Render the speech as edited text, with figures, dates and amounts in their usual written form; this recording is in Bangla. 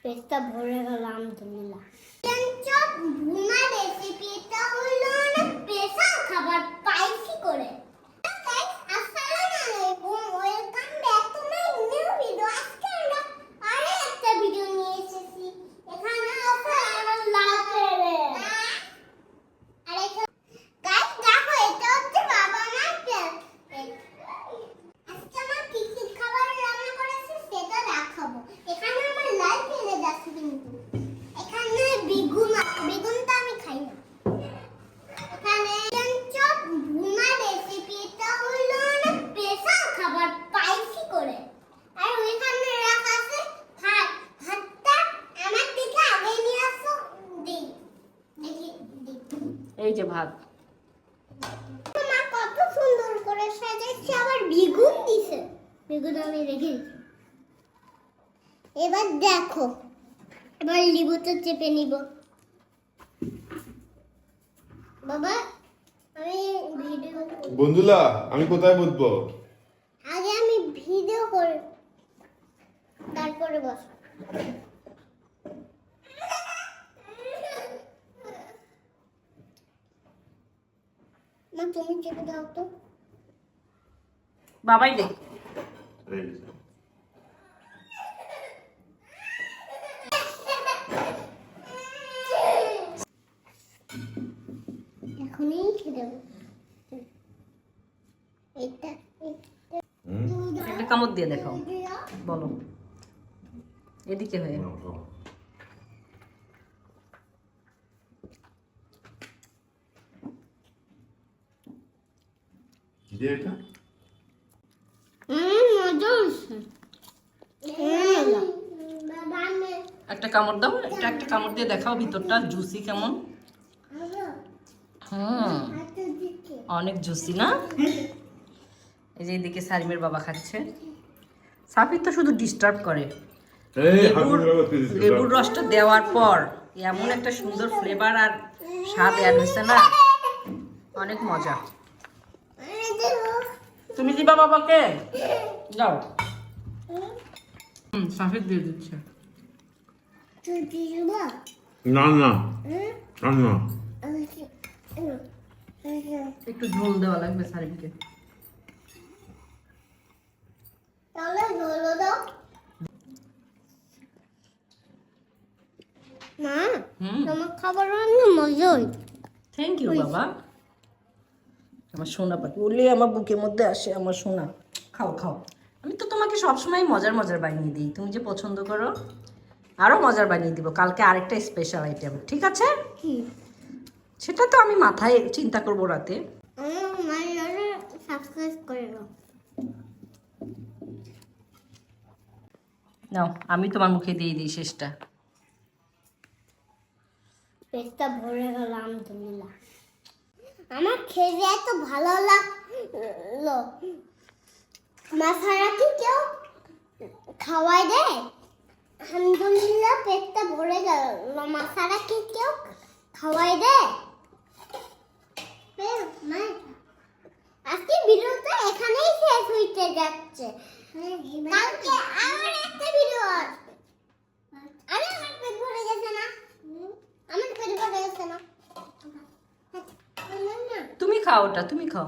পেটটা ভরে গেল আলহামদুলিল্লাহ। চপ ভুনা রেসিপিটা হলো না স্পেশাল খাবার স্পাইসি করে। আসসালামু আলাইকুম, welcome back to my new video. আজকে আমরা আরো একটা ভিডিও নিয়ে এসেছি। এখানে আছে আমার লাভেরে আরে গাইস দেখো, এটা হচ্ছে বাবা মার প্লেট। আজকে আমরা কি কি খাবার রান্না করেছি সেটা দেখাবো। এখানে আমার লাইভ ফেলে যাচ্ছে, কিন্তু এখানে বেগুনটা আমি খাই না। এখানে চপ ভুনা রেসিপিটা হলো না স্পেশাল খাবার স্পাইসি করে। আর ওইখানে রাখা আছে ভাত। ভাতটা আমার দিকে আগে নিয়ে আসো, দেখি এই যে ভাত। মা কত সুন্দর করে সাজাচ্ছে, আবার বেগুন দিছে। বেগুন আমি রেখে দিচ্ছি। এবার দেখো, এবার লিবুটা চেপে নিব। বাবা আমি ভিডিও বন্ধুরা, আমি কোথায় বসবো? আগে আমি ভিডিও করে তারপরে বস। মা তুমি চেপে দাও তো। বাবাই দেখ। এখনই খেয়ে দেবো। এটা একটা কামড় দিয়ে দেখাও, বলো এদিকে হয়ে। কি দিয়ে এটা? মজা হয়েছে। বাবা আমি একটা কামড় দাও, এটা একটা কামড় দিয়ে দেখাও ভিতরটা জুসি কেমন। অনেক জুসি না? এই যে এদিকে সারিমের বাবা খাচ্ছে। সাফির তো শুধু ডিস্টার্ব করে। লেবুর রসটা দেওয়ার পর এমন একটা সুন্দর ফ্লেভার আর স্বাদ অ্যাড হয়েছে না, অনেক মজা। তুমি দিবা বাবাকে? যাও। সাফির দিয়ে দিচ্ছে। না না না না, একটু ঝোল দেওয়া লাগবে সারিমকে। তাহলে ঝোলও দাও। মা তোমার খাবার অনেক মজা হয়েছে। থ্যাংক ইউ বাবা। আমার সোনা পাখি বললে আমার বুকের মধ্যে আসে, আমার সোনা। খাও খাও, আমি তো তোমাকে সবসময় মজার মজার বানিয়ে দিই, তুমি যে পছন্দ করো। আরও মজার বানিয়ে দিব কালকে, আরেকটা স্পেশাল আইটেম, ঠিক আছে? সেটা তো আমি মাথায় চিন্তা করবো রাতে। সাবস্ক্রাইব করে দাও। নাও, আমি তোমার মুখে দিয়ে দিই শেষটা। পেটটা ভরে গেল আলহামদুলিল্লাহ। আমার খেতে এত ভালো লাগলো। মাথাটা কি কেউ খাওয়াই দেয়? আলহামদুলিল্লাহ পেটটা ভরে গেল। মাথাটা কি কেউ খাওয়াই দেয়? আজকে ভিডিওটা এখানেই শেষ হইতে যাচ্ছে। কালকে আবার একটা ভিডিও আসবে। আরে আমার পেট ভরে গেছে না? আমার পেট ভরে গেছে না? তুমি খাও ওটা, তুমি খাও।